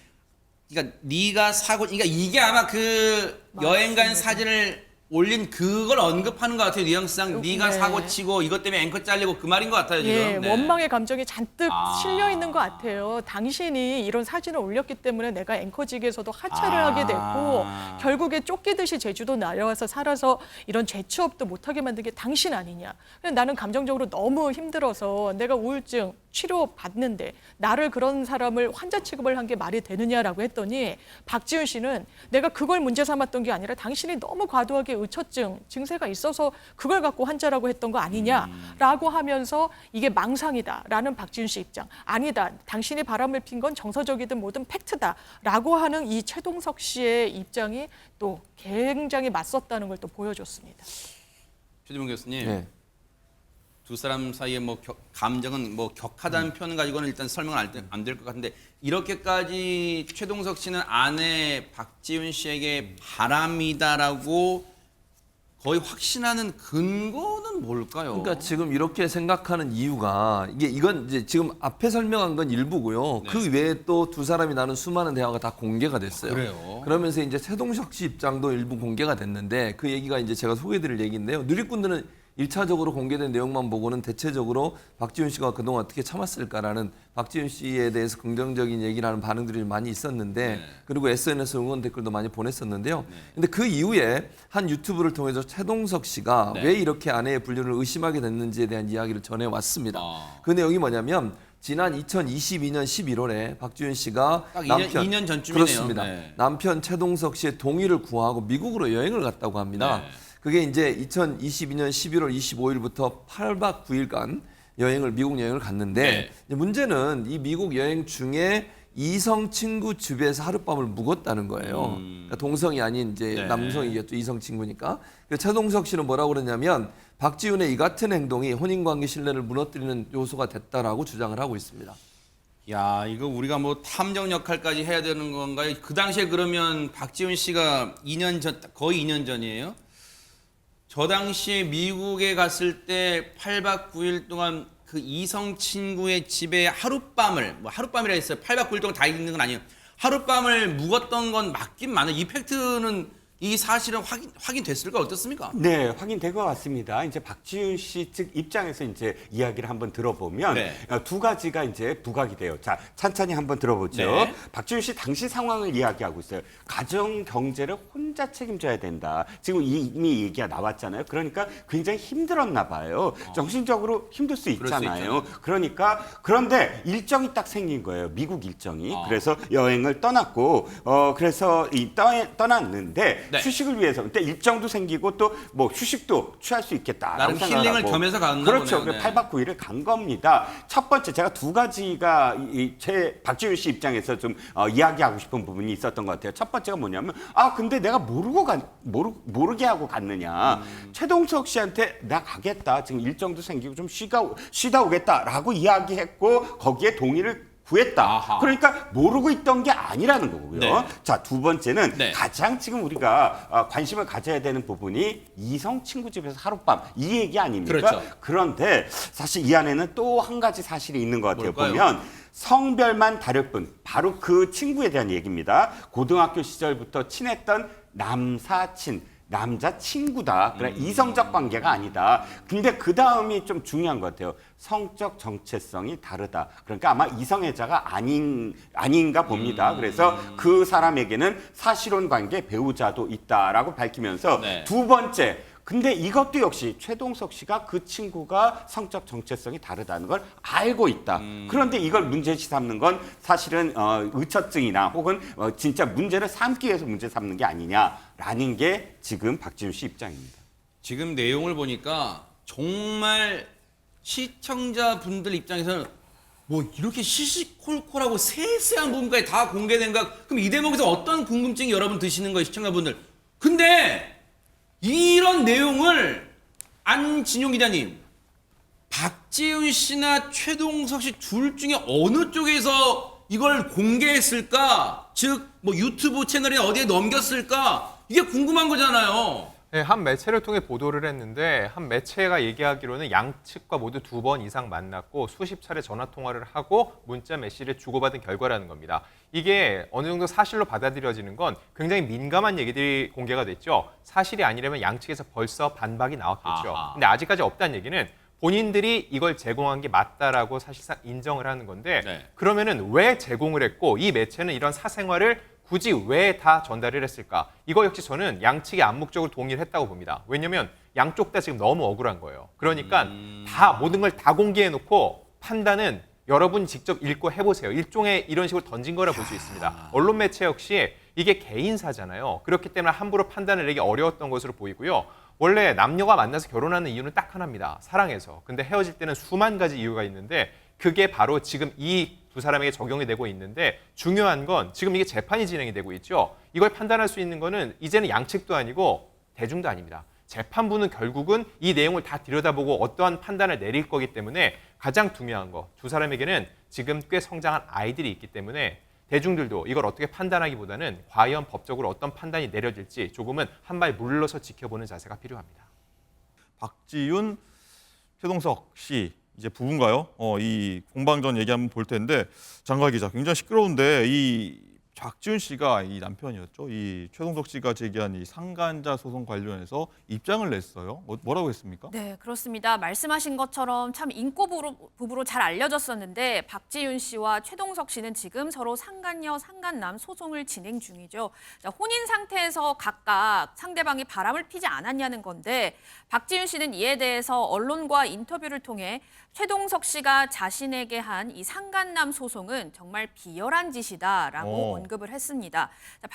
그러니까 네가 사고, 그러니까 이게 아마 그 여행 간 사진을 올린 그걸 언급하는 것 같아요. 뉘앙스상 네가 네. 사고 치고 이것 때문에 앵커 잘리고 그 말인 것 같아요 지금. 예, 네. 원망의 감정이 잔뜩 실려 있는 것 같아요. 당신이 이런 사진을 올렸기 때문에 내가 앵커직에서도 하차를 하게 됐고 결국에 쫓기듯이 제주도 내려와서 살아서 이런 재취업도 못하게 만든 게 당신 아니냐. 근데 나는 감정적으로 너무 힘들어서 내가 우울증 치료 받는데 나를 그런 사람을 환자 취급을 한 게 말이 되느냐라고 했더니 박지윤 씨는 내가 그걸 문제 삼았던 게 아니라 당신이 너무 과도하게 의처증 증세가 있어서 그걸 갖고 환자라고 했던 거 아니냐라고 하면서 이게 망상이다라는 박지윤 씨 입장, 아니다 당신이 바람을 핀 건 정서적이든 뭐든 팩트다라고 하는 이 최동석 씨의 입장이 또 굉장히 맞섰다는 걸 또 보여줬습니다. 최지봉 교수님, 네. 두 사람 사이에 뭐 감정은 뭐 격하다는 표현 가지고는 일단 설명은 안 될 것 같은데, 이렇게까지 최동석 씨는 아내 박지윤 씨에게 바람이다라고 거의 확신하는 근거는 뭘까요? 그러니까 지금 이렇게 생각하는 이유가 이건 이제 지금 앞에 설명한 건 일부고요. 네. 그 외에 또 두 사람이 나눈 수많은 대화가 다 공개가 됐어요. 그래요? 그러면서 이제 최동석 씨 입장도 일부 공개가 됐는데 그 얘기가 이제 제가 소개해드릴 얘기인데요. 누리꾼들은 1차적으로 공개된 내용만 보고는 대체적으로 박지윤 씨가 그동안 어떻게 참았을까라는 박지윤 씨에 대해서 긍정적인 얘기를 하는 반응들이 많이 있었는데, 네. 그리고 SNS 응원 댓글도 많이 보냈었는데요. 근데 그 이후에 한 유튜브를 통해서 최동석 씨가 네. 왜 이렇게 아내의 분류를 의심하게 됐는지에 대한 이야기를 전해왔습니다. 아. 그 내용이 뭐냐면 지난 2022년 11월에 박지윤 씨가 딱 2년 전쯤이네요. 그렇습니다. 네. 남편 최동석 씨의 동의를 구하고 미국으로 여행을 갔다고 합니다. 네. 그게 이제 2022년 11월 25일부터 8박 9일간 미국 여행을 갔는데, 네. 이제 문제는 이 미국 여행 중에 이성 친구 집에서 하룻밤을 묵었다는 거예요. 그러니까 동성이 아닌 이제 네. 남성이겠죠. 이성 친구니까. 그래서 최동석 씨는 뭐라고 그러냐면 박지윤의 이 같은 행동이 혼인관계 신뢰를 무너뜨리는 요소가 됐다라고 주장을 하고 있습니다. 야, 이거 우리가 뭐 탐정 역할까지 해야 되는 건가요? 그 당시에 그러면 박지윤 씨가 2년 전, 거의 2년 전이에요? 저 당시에 미국에 갔을 때 8박 9일 동안 그 이성 친구의 집에 하룻밤을, 뭐 하룻밤이라 했어요. 8박 9일 동안 다 있는 건 아니에요. 하룻밤을 묵었던 건 맞긴 맞아요. 이 팩트는, 이 사실은 확인됐을까? 어떻습니까? 네, 확인된 것 같습니다. 이제 박지윤 씨 측 입장에서 이제 이야기를 한번 들어보면 네. 두 가지가 이제 부각이 돼요. 자, 찬찬히 한번 들어보죠. 네. 박지윤 씨 당시 상황을 이야기하고 있어요. 가정 경제를 혼자 책임져야 된다. 지금 이미 얘기가 나왔잖아요. 그러니까 굉장히 힘들었나 봐요. 정신적으로 힘들 수 그럴 수 있잖아요. 그러니까 그런데 일정이 딱 생긴 거예요. 미국 일정이. 그래서 여행을 떠났고 그래서 떠났는데 네. 휴식을 위해서 그때 일정도 생기고 또 뭐 휴식도 취할 수 있겠다. 나름 힐링을 겸해서 갔나 그렇죠. 보네요. 네. 8박 9일을 간 겁니다. 첫 번째 제가 두 가지가 박지윤 씨 입장에서 좀 이야기하고 싶은 부분이 있었던 것 같아요. 첫 번째가 뭐냐면 근데 내가 모르게 하고 갔느냐. 최동석 씨한테 나 가겠다. 지금 일정도 생기고 좀 쉬다 오겠다라고 이야기했고 거기에 동의를 구했다. 아하. 그러니까 모르고 있던 게 아니라는 거고요. 네. 자, 두 번째는 네. 가장 지금 우리가 관심을 가져야 되는 부분이 이성 친구 집에서 하룻밤 이 얘기 아닙니까? 그렇죠. 그런데 사실 이 안에는 또 한 가지 사실이 있는 것 같아요. 뭘까요? 보면 성별만 다를 뿐 바로 그 친구에 대한 얘기입니다. 고등학교 시절부터 친했던 남사친, 남자 친구다. 그래 이성적 관계가 아니다. 근데 그 다음이 좀 중요한 것 같아요. 성적 정체성이 다르다. 그러니까 아마 이성애자가 아닌가 봅니다. 그래서 그 사람에게는 사실혼 관계 배우자도 있다라고 밝히면서 네. 두 번째. 근데 이것도 역시 최동석 씨가 그 친구가 성적 정체성이 다르다는 걸 알고 있다. 그런데 이걸 문제시 삼는 건 사실은 의처증이나 혹은 진짜 문제를 삼기 위해서 문제 삼는 게 아니냐라는 게 지금 박지윤 씨 입장입니다. 지금 내용을 보니까 정말 시청자분들 입장에서는 뭐 이렇게 시시콜콜하고 세세한 부분까지 다 공개된가? 그럼 이 대목에서 어떤 궁금증이 여러분 드시는 거예요, 시청자분들? 근데 이런 내용을 안진용 기자님, 박지윤 씨나 최동석 씨 둘 중에 어느 쪽에서 이걸 공개했을까? 즉, 뭐 유튜브 채널이나 어디에 넘겼을까? 이게 궁금한 거잖아요. 네, 한 매체를 통해 보도를 했는데 한 매체가 얘기하기로는 양측과 모두 2번 이상 만났고 수십 차례 전화 통화를 하고 문자 메시지를 주고받은 결과라는 겁니다. 이게 어느 정도 사실로 받아들여지는 건 굉장히 민감한 얘기들이 공개가 됐죠. 사실이 아니라면 양측에서 벌써 반박이 나왔겠죠. 아하. 근데 아직까지 없다는 얘기는 본인들이 이걸 제공한 게 맞다라고 사실상 인정을 하는 건데 네. 그러면은 왜 제공을 했고 이 매체는 이런 사생활을 굳이 왜 다 전달을 했을까? 이거 역시 저는 양측이 암묵적으로 동의를 했다고 봅니다. 왜냐하면 양쪽 다 지금 너무 억울한 거예요. 그러니까 다 모든 걸 다 공개해놓고 판단은 여러분 직접 읽고 해보세요. 일종의 이런 식으로 던진 거라 볼 수 있습니다. 언론 매체 역시 이게 개인사잖아요. 그렇기 때문에 함부로 판단을 내기 어려웠던 것으로 보이고요. 원래 남녀가 만나서 결혼하는 이유는 딱 하나입니다. 사랑해서. 근데 헤어질 때는 수만 가지 이유가 있는데 그게 바로 지금 이 두 사람에게 적용이 되고 있는데 중요한 건 지금 이게 재판이 진행이 되고 있죠. 이걸 판단할 수 있는 거는 이제는 양측도 아니고 대중도 아닙니다. 재판부는 결국은 이 내용을 다 들여다보고 어떠한 판단을 내릴 거기 때문에 가장 중요한 거 두 사람에게는 지금 꽤 성장한 아이들이 있기 때문에 대중들도 이걸 어떻게 판단하기보다는 과연 법적으로 어떤 판단이 내려질지 조금은 한 발 물러서 지켜보는 자세가 필요합니다. 박지윤, 최동석 씨 이제 부부인가요? 이 공방전 얘기 한번 볼 텐데 장관 기자 굉장히 시끄러운데 이 박지윤 씨가 이 남편이었죠. 이 최동석 씨가 제기한 이 상간자 소송 관련해서 입장을 냈어요. 뭐라고 했습니까? 네, 그렇습니다. 말씀하신 것처럼 참 인고 부부로 잘 알려졌었는데 박지윤 씨와 최동석 씨는 지금 서로 상간녀, 상간남 소송을 진행 중이죠. 자, 혼인 상태에서 각각 상대방이 바람을 피지 않았냐는 건데 박지윤 씨는 이에 대해서 언론과 인터뷰를 통해 최동석 씨가 자신에게 한 이 상간남 소송은 정말 비열한 짓이다라고 언급을 했습니다. 자,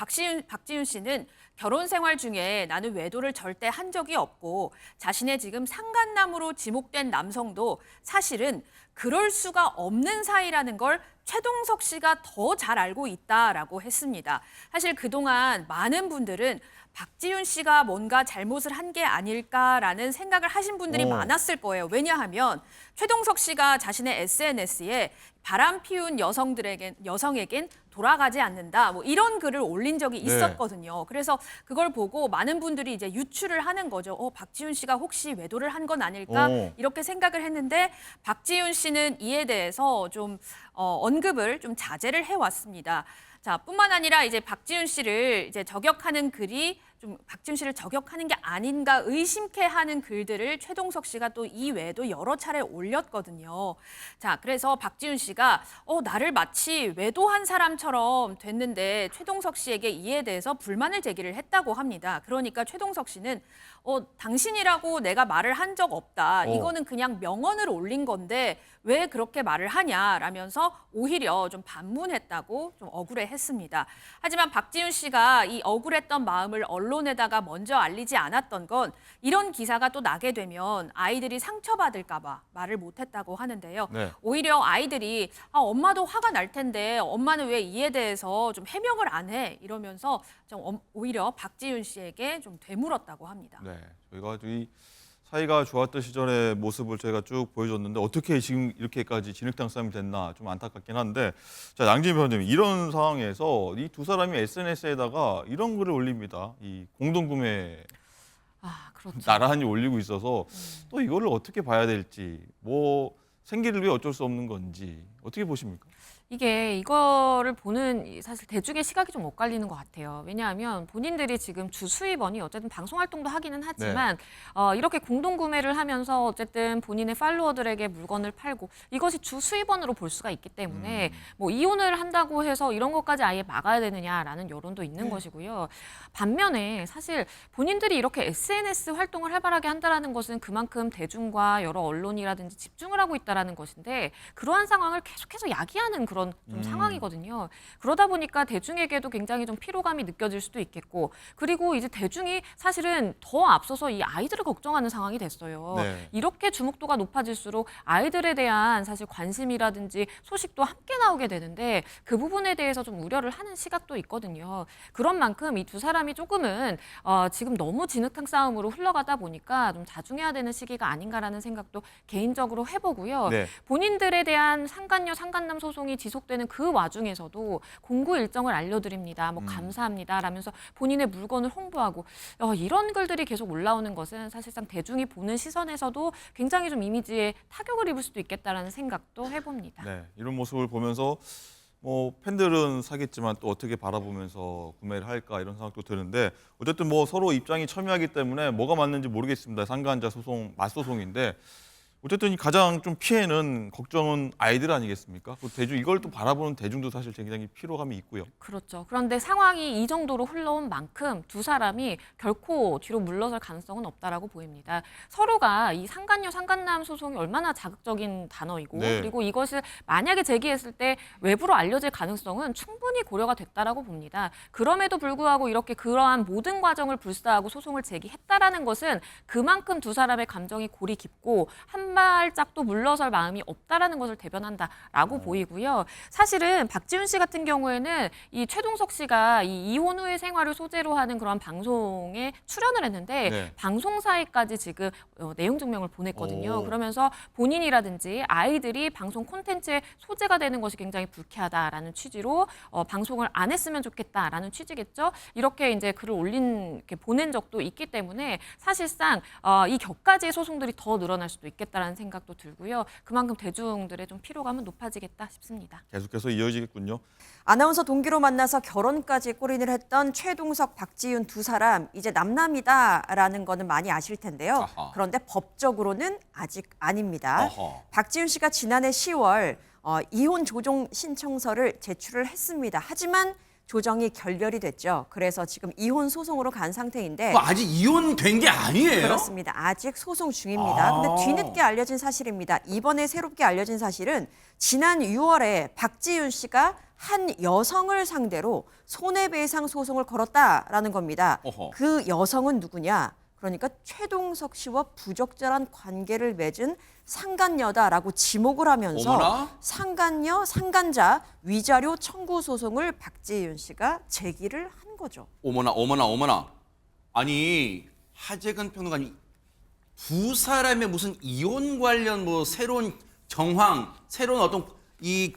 박지윤 씨는 결혼 생활 중에 나는 외도를 절대 한 적이 없고 자신의 지금 상간남으로 지목된 남성도 사실은 그럴 수가 없는 사이라는 걸 최동석 씨가 더 잘 알고 있다라고 했습니다. 사실 그동안 많은 분들은 박지윤 씨가 뭔가 잘못을 한 게 아닐까라는 생각을 하신 분들이 많았을 거예요. 왜냐하면 최동석 씨가 자신의 SNS에 바람 피운 여성에겐 돌아가지 않는다. 뭐 이런 글을 올린 적이 있었거든요. 그래서 그걸 보고 많은 분들이 이제 유추를 하는 거죠. 박지윤 씨가 혹시 외도를 한 건 아닐까? 이렇게 생각을 했는데 박지윤 씨는 이에 대해서 좀 언급을 좀 자제를 해왔습니다. 자, 뿐만 아니라 이제 박지윤 씨를 이제 저격하는 글이 좀 박지윤 씨를 저격하는 게 아닌가 의심케 하는 글들을 최동석 씨가 또 이외에도 여러 차례 올렸거든요. 자, 그래서 박지윤 씨가 나를 마치 외도한 사람처럼 됐는데 최동석 씨에게 이에 대해서 불만을 제기를 했다고 합니다. 그러니까 최동석 씨는 당신이라고 내가 말을 한 적 없다. 이거는 그냥 명언을 올린 건데 왜 그렇게 말을 하냐라면서 오히려 좀 반문했다고 좀 억울해했습니다. 하지만 박지윤 씨가 이 억울했던 마음을 언론에다가 먼저 알리지 않았던 건 이런 기사가 또 나게 되면 아이들이 상처받을까 봐 말을 못했다고 하는데요. 네. 오히려 아이들이 엄마도 화가 날 텐데 엄마는 왜 이에 대해서 좀 해명을 안 해? 이러면서 좀 오히려 박지윤 씨에게 좀 되물었다고 합니다. 네, 저희가 이 사이가 좋았던 시절의 모습을 저희가 쭉 보여줬는데 어떻게 지금 이렇게까지 진흙탕 싸움이 됐나 좀 안타깝긴 한데 자 양진희 변호사님 이런 상황에서 이 두 사람이 SNS에다가 이런 글을 올립니다. 이 공동구매 그렇죠. 나란히 올리고 있어서 또 이거를 어떻게 봐야 될지 뭐 생기를 위해 어쩔 수 없는 건지 어떻게 보십니까? 이거를 보는 사실 대중의 시각이 좀 엇갈리는 것 같아요. 왜냐하면 본인들이 지금 주 수입원이 어쨌든 방송 활동도 하기는 하지만 이렇게 공동 구매를 하면서 어쨌든 본인의 팔로워들에게 물건을 팔고 이것이 주 수입원으로 볼 수가 있기 때문에 뭐 이혼을 한다고 해서 이런 것까지 아예 막아야 되느냐라는 여론도 있는 것이고요. 반면에 사실 본인들이 이렇게 SNS 활동을 활발하게 한다라는 것은 그만큼 대중과 여러 언론이라든지 집중을 하고 있다라는 것인데 그러한 상황을 계속해서 야기하는 그런 좀 상황이거든요. 그러다 보니까 대중에게도 굉장히 좀 피로감이 느껴질 수도 있겠고 그리고 이제 대중이 사실은 더 앞서서 이 아이들을 걱정하는 상황이 됐어요. 네. 이렇게 주목도가 높아질수록 아이들에 대한 사실 관심이라든지 소식도 함께 나오게 되는데 그 부분에 대해서 좀 우려를 하는 시각도 있거든요. 그런 만큼 이 두 사람이 조금은 지금 너무 진흙탕 싸움으로 흘러가다 보니까 좀 자중해야 되는 시기가 아닌가라는 생각도 개인적으로 해보고요. 네. 본인들에 대한 상간녀, 상간남 소송이 지속되는 그 와중에서도 공고 일정을 알려드립니다. 뭐 감사합니다. 라면서 본인의 물건을 홍보하고 이런 글들이 계속 올라오는 것은 사실상 대중이 보는 시선에서도 굉장히 좀 이미지에 타격을 입을 수도 있겠다라는 생각도 해봅니다. 네, 이런 모습을 보면서 뭐 팬들은 사겠지만 또 어떻게 바라보면서 구매를 할까 이런 생각도 드는데 어쨌든 뭐 서로 입장이 첨예하기 때문에 뭐가 맞는지 모르겠습니다. 상간자 소송, 맞소송인데 어쨌든 가장 좀 피해는 걱정은 아이들 아니겠습니까? 또 대중 이걸 또 바라보는 대중도 사실 굉장히 피로감이 있고요. 그렇죠. 그런데 상황이 이 정도로 흘러온 만큼 두 사람이 결코 뒤로 물러설 가능성은 없다라고 보입니다. 서로가 이 상간녀, 상간남 소송이 얼마나 자극적인 단어이고 네. 그리고 이것을 만약에 제기했을 때 외부로 알려질 가능성은 충분히 고려가 됐다라고 봅니다. 그럼에도 불구하고 이렇게 그러한 모든 과정을 불사하고 소송을 제기했다라는 것은 그만큼 두 사람의 감정이 골이 깊고 한 발짝도 물러설 마음이 없다라는 것을 대변한다라고 보이고요. 사실은 박지훈 씨 같은 경우에는 이 최동석 씨가 이 이혼 후의 생활을 소재로 하는 그런 방송에 출연을 했는데 네. 방송사에까지 지금 내용 증명을 보냈거든요. 오. 그러면서 본인이라든지 아이들이 방송 콘텐츠의 소재가 되는 것이 굉장히 불쾌하다라는 취지로 방송을 안 했으면 좋겠다라는 취지겠죠. 이렇게 이제 글을 이렇게 보낸 적도 있기 때문에 사실상 이 격가지의 소송들이 더 늘어날 수도 있겠다라는 생각도 들고요. 그만큼 대중들의 좀 피로감은 높아지겠다 싶습니다. 계속해서 이어지겠군요. 아나운서 동기로 만나서 결혼까지 꼬린을 했던 최동석, 박지윤 두 사람 이제 남남이다라는 거는 많이 아실 텐데요. 아하. 그런데 법적으로는 아직 아닙니다. 어허. 박지윤 씨가 지난해 10월 이혼 조정 신청서를 제출을 했습니다. 하지만 조정이 결렬이 됐죠. 그래서 지금 이혼 소송으로 간 상태인데 그거 아직 이혼된 게 아니에요? 그렇습니다. 아직 소송 중입니다. 근데 뒤늦게 알려진 사실입니다. 이번에 새롭게 알려진 사실은 지난 6월에 박지윤 씨가 한 여성을 상대로 손해배상 소송을 걸었다라는 겁니다. 어허. 그 여성은 누구냐? 그러니까 최동석 씨와 부적절한 관계를 맺은 상간녀다라고 지목을 하면서 어머나? 상간녀, 상간자 위자료 청구 소송을 박지윤 씨가 제기를 한 거죠. 어머나 어머나 어머나. 아니 하재근 평론가님 두 사람의 무슨 이혼 관련 뭐 새로운 정황, 새로운 이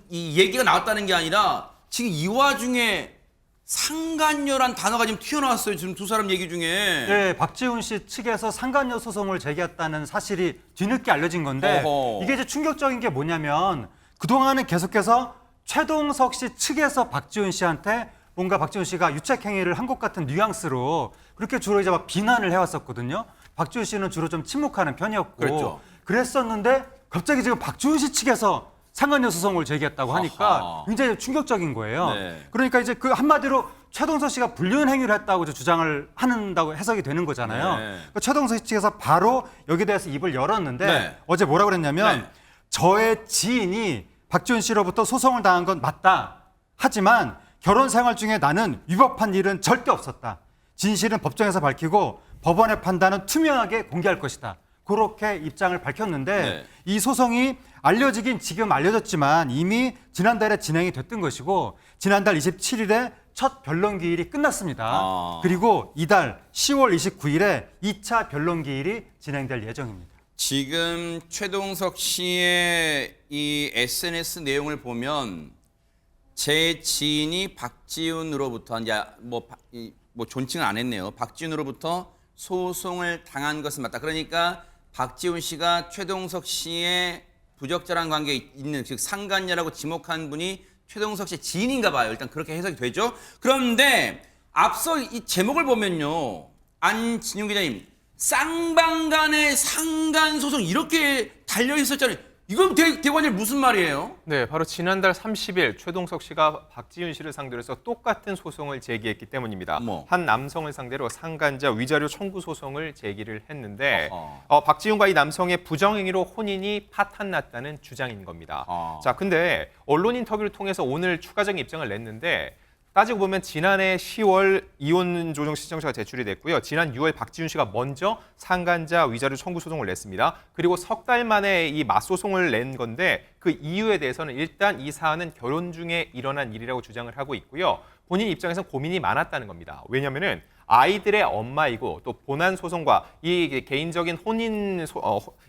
얘기가 나왔다는 게 아니라 지금 이 와중에 상간녀란 단어가 지금 튀어나왔어요. 지금 두 사람 얘기 중에. 네, 박지훈 씨 측에서 상간녀 소송을 제기했다는 사실이 뒤늦게 알려진 건데 어허. 이게 이제 충격적인 게 뭐냐면 그동안은 계속해서 최동석 씨 측에서 박지훈 씨한테 뭔가 박지훈 씨가 유책 행위를 한 것 같은 뉘앙스로 그렇게 주로 이제 막 비난을 해왔었거든요. 박지훈 씨는 주로 좀 침묵하는 편이었고 그랬죠. 그랬었는데 갑자기 지금 박지훈 씨 측에서 상간녀 소송을 제기했다고 하니까 아하. 굉장히 충격적인 거예요. 네. 그러니까 이제 그 한마디로 최동석 씨가 불륜 행위를 했다고 이제 주장을 한다고 해석이 되는 거잖아요. 네. 그러니까 최동석 씨 측에서 바로 여기에 대해서 입을 열었는데 네. 어제 뭐라고 그랬냐면 네. 저의 지인이 박지훈 씨로부터 소송을 당한 건 맞다. 하지만 결혼 생활 중에 나는 위법한 일은 절대 없었다. 진실은 법정에서 밝히고 법원의 판단은 투명하게 공개할 것이다. 그렇게 입장을 밝혔는데 네. 이 소송이 알려지긴 지금 알려졌지만 이미 지난달에 진행이 됐던 것이고 지난달 27일에 첫 변론기일이 끝났습니다. 아. 그리고 이달 10월 29일에 2차 변론기일이 진행될 예정입니다. 지금 최동석 씨의 이 SNS 내용을 보면 제 지인이 박지훈으로부터 이제 뭐 존칭을 안 했네요. 박지훈으로부터 소송을 당한 것은 맞다. 그러니까 박지훈 씨가 최동석 씨의 부적절한 관계에 있는 즉 상간녀라고 지목한 분이 최동석 씨 지인인가 봐요. 일단 그렇게 해석이 되죠. 그런데 앞서 이 제목을 보면요. 안진용 기자님, 쌍방간의 상간 소송 이렇게 달려 있었잖아요. 이건 대관님 무슨 말이에요? 네, 바로 지난달 30일 최동석 씨가 박지윤 씨를 상대로 해서 똑같은 소송을 제기했기 때문입니다. 한 남성을 상대로 상간자 위자료 청구 소송을 제기를 했는데 박지윤과 이 남성의 부정행위로 혼인이 파탄났다는 주장인 겁니다. 자, 근데 언론 인터뷰를 통해서 오늘 추가적인 입장을 냈는데 따지고 보면 지난해 10월 이혼 조정 신청서가 제출이 됐고요. 지난 6월 박지윤 씨가 먼저 상간자 위자료 청구 소송을 냈습니다. 그리고 석 달 만에 이 맞소송을 낸 건데 그 이유에 대해서는 일단 이 사안은 결혼 중에 일어난 일이라고 주장을 하고 있고요. 본인 입장에서는 고민이 많았다는 겁니다. 왜냐하면은 아이들의 엄마이고 또 본안 소송과 이 개인적인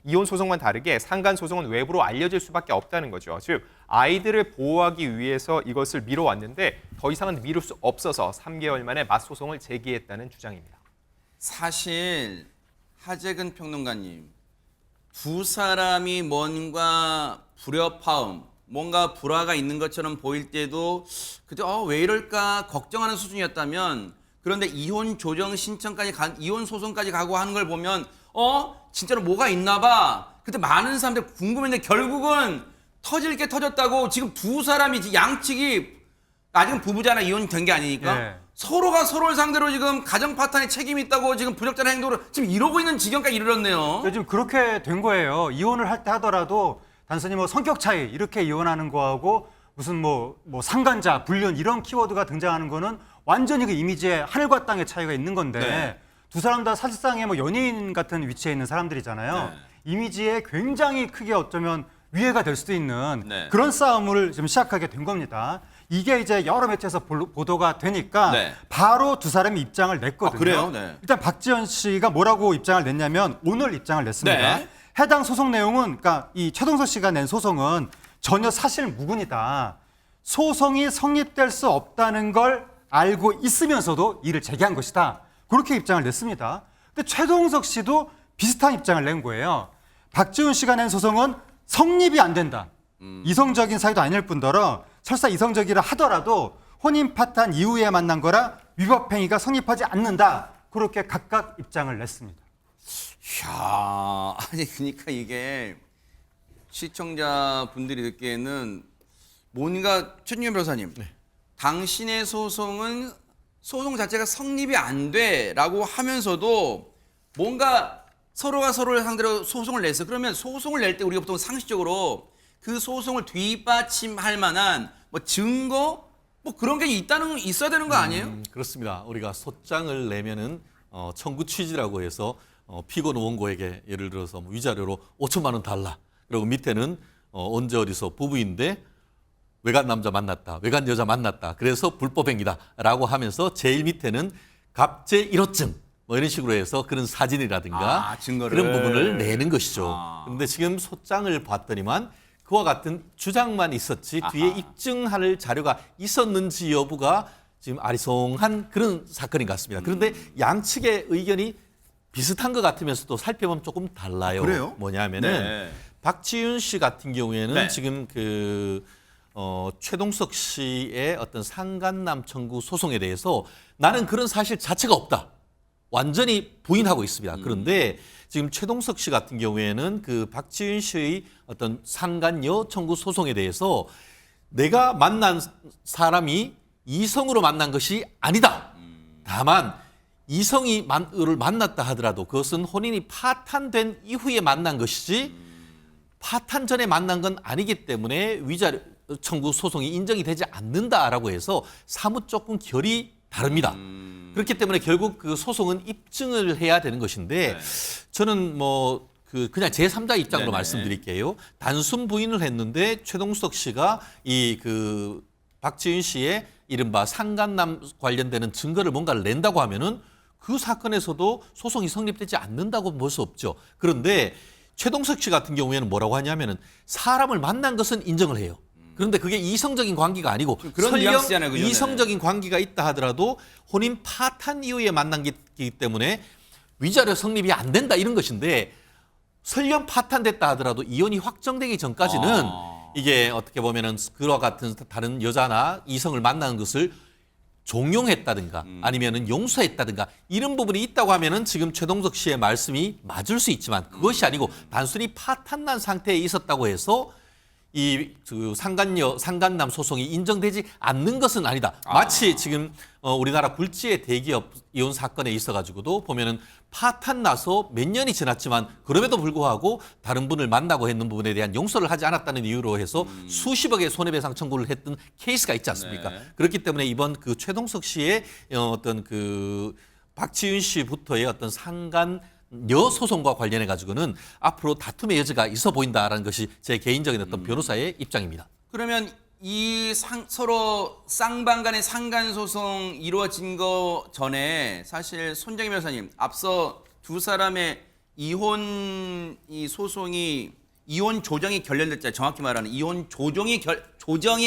이혼 소송과는 다르게 상간 소송은 외부로 알려질 수밖에 없다는 거죠. 즉 아이들을 보호하기 위해서 이것을 미뤄왔는데 더 이상은 미룰 수 없어서 3개월 만에 맞소송을 제기했다는 주장입니다. 사실 하재근 평론가님, 두 사람이 뭔가 불협화음, 뭔가 불화가 있는 것처럼 보일 때도 그때 왜 이럴까 걱정하는 수준이었다면 그런데 이혼 조정 신청까지 이혼 소송까지 가고 하는 걸 보면 진짜로 뭐가 있나 봐. 그때 많은 사람들이 궁금했는데 결국은 터질 게 터졌다고 지금 두 사람이 양측이 아직은 부부잖아. 이혼된 게 아니니까. 네. 서로가 서로를 상대로 지금 가정 파탄에 책임이 있다고 지금 부적절한 행동으로 지금 이러고 있는 지경까지 이르렀네요. 지금 그렇게 된 거예요. 이혼을 할 때 하더라도 단순히 뭐 성격 차이 이렇게 이혼하는 거하고 무슨 뭐 상간자, 불륜 이런 키워드가 등장하는 거는 완전히 그 이미지에 하늘과 땅의 차이가 있는 건데 네. 두 사람 다 사실상의 뭐 연예인 같은 위치에 있는 사람들이잖아요. 네. 이미지에 굉장히 크게 어쩌면 위해가 될 수도 있는 네. 그런 싸움을 지금 시작하게 된 겁니다. 이게 이제 여러 매체에서 보도가 되니까 네. 바로 두 사람이 입장을 냈거든요. 그래요? 네. 일단 박지연 씨가 뭐라고 입장을 냈냐면 오늘 입장을 냈습니다. 네. 해당 소송 내용은 그러니까 이 최동석 씨가 낸 소송은 전혀 사실 무근이다. 소송이 성립될 수 없다는 걸 알고 있으면서도 이를 제기한 것이다. 그렇게 입장을 냈습니다. 근데 최동석 씨도 비슷한 입장을 낸 거예요. 박지훈 씨가 낸 소송은 성립이 안 된다. 이성적인 사유도 아닐 뿐더러 설사 이성적이라 하더라도 혼인 파탄 이후에 만난 거라 위법행위가 성립하지 않는다. 그렇게 각각 입장을 냈습니다. 이야, 아니 그러니까 이게 시청자분들이 듣기에는 뭔가 최준현 변호사님, 당신의 소송은 소송 자체가 성립이 안 돼라고 하면서도 뭔가 서로가 서로를 상대로 소송을 냈어. 그러면 소송을 낼 때 우리가 보통 상식적으로 그 소송을 뒷받침할 만한 뭐 증거 뭐 그런 게 있어야 되는 거 아니에요? 그렇습니다. 우리가 소장을 내면은 청구 취지라고 해서 피고는 원고에게 예를 들어서 뭐 위자료로 5천만 원 달라. 그리고 밑에는 언제 어디서 부부인데 외간 남자 만났다, 외간 여자 만났다. 그래서 불법행위다라고 하면서 제일 밑에는 갑제 1호증 뭐 이런 식으로 해서 그런 사진이라든가 증거를. 그런 부분을 내는 것이죠. 그런데 지금 소장을 봤더니만 그와 같은 주장만 있었지 뒤에 입증할 자료가 있었는지 여부가 지금 아리송한 그런 사건인 것 같습니다. 그런데 양측의 의견이 비슷한 것 같으면서도 살펴보면 조금 달라요. 그래요? 뭐냐면은 네. 박지윤 씨 같은 경우에는 네. 지금 최동석 씨의 어떤 상간남 청구 소송에 대해서 나는 그런 사실 자체가 없다. 완전히 부인하고 있습니다. 그런데 지금 최동석 씨 같은 경우에는 그 박지윤 씨의 어떤 상간녀 청구 소송에 대해서 내가 만난 사람이 이성으로 만난 것이 아니다. 다만 이성을 만났다 하더라도 그것은 혼인이 파탄된 이후에 만난 것이지 파탄 전에 만난 건 아니기 때문에 위자료 청구 소송이 인정이 되지 않는다라고 해서 사뭇 조금 결이 다릅니다. 그렇기 때문에 결국 그 소송은 입증을 해야 되는 것인데 저는 뭐 그냥 제3자 입장으로 말씀드릴게요. 단순 부인을 했는데 최동석 씨가 이 박지윤 씨의 이른바 상간남 관련되는 증거를 뭔가를 낸다고 하면은 그 사건에서도 소송이 성립되지 않는다고 볼 수 없죠. 그런데 최동석 씨 같은 경우에는 뭐라고 하냐면은 사람을 만난 것은 인정을 해요. 그런데 그게 이성적인 관계가 아니고 그런 뉘앙스잖아요, 그죠? 이성적인 관계가 있다 하더라도 혼인 파탄 이후에 만난 게 있기 때문에 위자료 성립이 안 된다 이런 것인데 설령 파탄됐다 하더라도 이혼이 확정되기 전까지는 이게 어떻게 보면은 그와 같은 다른 여자나 이성을 만나는 것을 종용했다든가 아니면은 용서했다든가 이런 부분이 있다고 하면은 지금 최동석 씨의 말씀이 맞을 수 있지만 그것이 아니고 단순히 파탄난 상태에 있었다고 해서 그 상간남 소송이 인정되지 않는 것은 아니다. 마치 지금 우리나라 굴지의 대기업 이혼 사건에 있어가지고도 보면은 파탄 나서 몇 년이 지났지만 그럼에도 불구하고 다른 분을 만나고 했는 부분에 대한 용서를 하지 않았다는 이유로 해서 수십억의 손해배상 청구를 했던 케이스가 있지 않습니까? 네. 그렇기 때문에 이번 그 최동석 씨의 어떤 그 박지윤 씨부터의 어떤 상간녀 소송과 관련해 가지고는 앞으로 다툼의 여지가 있어 보인다라는 것이 제 개인적인 어떤 변호사의 입장입니다. 그러면 서로 쌍방 간의 상간 소송 이루어진 거 전에 사실 손정희 변호사님 앞서 두 사람의 이혼 소송이 이혼 조정이 결렬됐잖아요. 정확히 말하는 이혼 조정이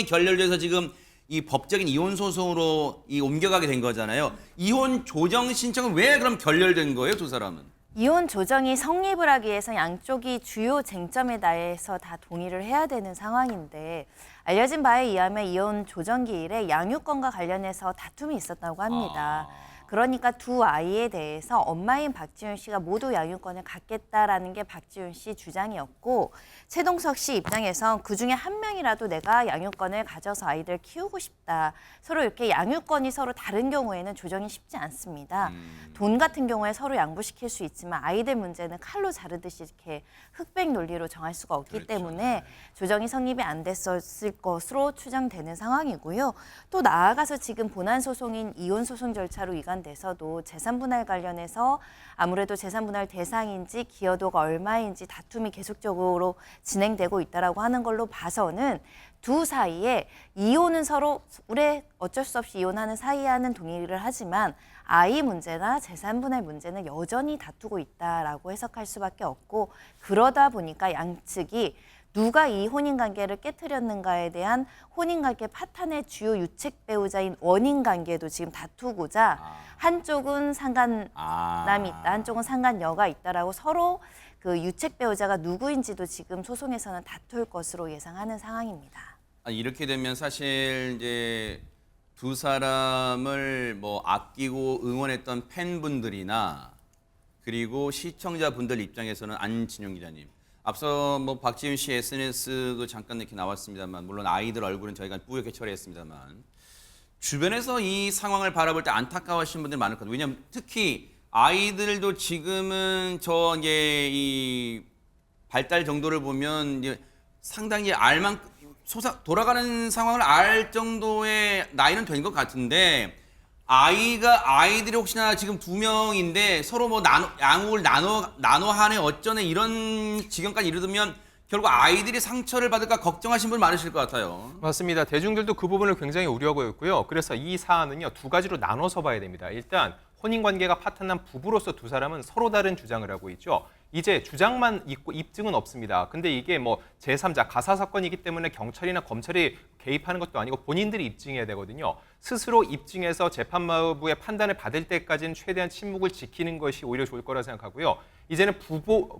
결렬돼서 지금 이 법적인 이혼 소송으로 옮겨가게 된 거잖아요. 이혼 조정 신청은 왜 그럼 결렬된 거예요, 두 사람은? 이혼 조정이 성립을 하기 위해서 양쪽이 주요 쟁점에 대해서 다 동의를 해야 되는 상황인데 알려진 바에 의하면 이혼 조정 기일에 양육권과 관련해서 다툼이 있었다고 합니다. 그러니까 두 아이에 대해서 엄마인 박지윤 씨가 모두 양육권을 갖겠다라는 게 박지윤 씨 주장이었고 최동석 씨 입장에선 그중에 한 명이라도 내가 양육권을 가져서 아이들 키우고 싶다. 서로 이렇게 양육권이 서로 다른 경우에는 조정이 쉽지 않습니다. 돈 같은 경우에 서로 양보시킬 수 있지만 아이들 문제는 칼로 자르듯이 이렇게 흑백 논리로 정할 수가 없기 때문에 조정이 성립이 안 됐었을 것으로 추정되는 상황이고요. 또 나아가서 지금 본안 소송인 이혼 소송 절차로 위반돼서도 재산 분할 관련해서 아무래도 재산 분할 대상인지 기여도가 얼마인지 다툼이 계속적으로 진행되고 있다라고 하는 걸로 봐서는 두 사이에 이혼은 서로 우리 어쩔 수 없이 이혼하는 사이와는 동의를 하지만 아이 문제나 재산 분할 문제는 여전히 다투고 있다라고 해석할 수밖에 없고 그러다 보니까 양측이 누가 이 혼인관계를 깨뜨렸는가에 대한 혼인관계 파탄의 주요 유책 배우자인 원인관계도 지금 다투고자 한쪽은 상간남이 있다, 한쪽은 상간녀가 있다라고 서로 그 유책 배우자가 누구인지도 지금 소송에서는 다툴 것으로 예상하는 상황입니다. 이렇게 되면 사실 이제 두 사람을 뭐 아끼고 응원했던 팬분들이나 그리고 시청자분들 입장에서는 안진용 기자님. 앞서 뭐 박지윤 씨 SNS도 잠깐 이렇게 나왔습니다만 물론 아이들 얼굴은 저희가 뿌옇게 처리했습니다만 주변에서 이 상황을 바라볼 때 안타까워하시는 분들이 많을 것 같아요. 왜냐하면 특히 아이들도 지금은 이제 이 발달 정도를 보면 이제 상당히 돌아가는 상황을 알 정도의 나이는 된 것 같은데 아이들이 혹시나 지금 2명인데 서로 뭐 양육을 나눠 하네 어쩌네 이런 지경까지 이르면 결국 아이들이 상처를 받을까 걱정하시는 분 많으실 것 같아요. 맞습니다. 대중들도 그 부분을 굉장히 우려하고 있고요. 그래서 이 사안은요, 두 가지로 나눠서 봐야 됩니다. 일단 혼인관계가 파탄난 부부로서 두 사람은 서로 다른 주장을 하고 있죠. 이제 주장만 있고 입증은 없습니다. 근데 이게 뭐 제3자 가사 사건이기 때문에 경찰이나 검찰이 개입하는 것도 아니고 본인들이 입증해야 되거든요. 스스로 입증해서 재판부의 판단을 받을 때까지는 최대한 침묵을 지키는 것이 오히려 좋을 거라 생각하고요. 이제는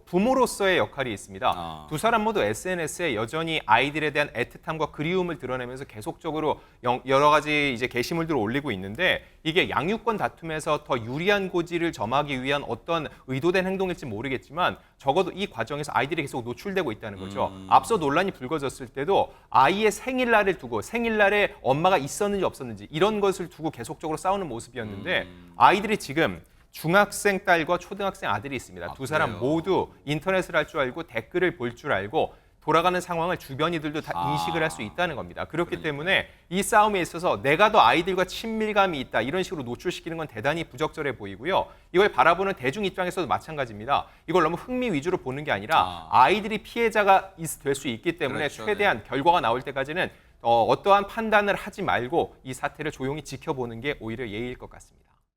부모로서의 역할이 있습니다. 두 사람 모두 SNS에 여전히 아이들에 대한 애틋함과 그리움을 드러내면서 계속적으로 여러 가지 이제 게시물들을 올리고 있는데 이게 양육권 다툼에서 더 유리한 고지를 점하기 위한 어떤 의도된 행동일지 모르겠지만 적어도 이 과정에서 아이들이 계속 노출되고 있다는 거죠. 앞서 논란이 불거졌을 때도 아이의 생일날을 두고 생일날에 엄마가 있었는지 없었는지 이런 것을 두고 계속적으로 싸우는 모습이었는데 아이들이 지금 중학생 딸과 초등학생 아들이 있습니다. 두 사람 그래요? 모두 인터넷을 할 줄 알고 댓글을 볼 줄 알고 돌아가는 상황을 주변이들도 다 인식을 할 수 있다는 겁니다. 그렇기 때문에 이 싸움에 있어서 내가 더 아이들과 친밀감이 있다 이런 식으로 노출시키는 건 대단히 부적절해 보이고요. 이걸 바라보는 대중 입장에서도 마찬가지입니다. 이걸 너무 흥미 위주로 보는 게 아니라 아이들이 피해자가 될 수 있기 때문에 그렇죠, 최대한 결과가 나올 때까지는 어떠한 판단을 하지 말고 이 사태를 조용히 지켜보는 게 오히려 예의일 것 같습니다.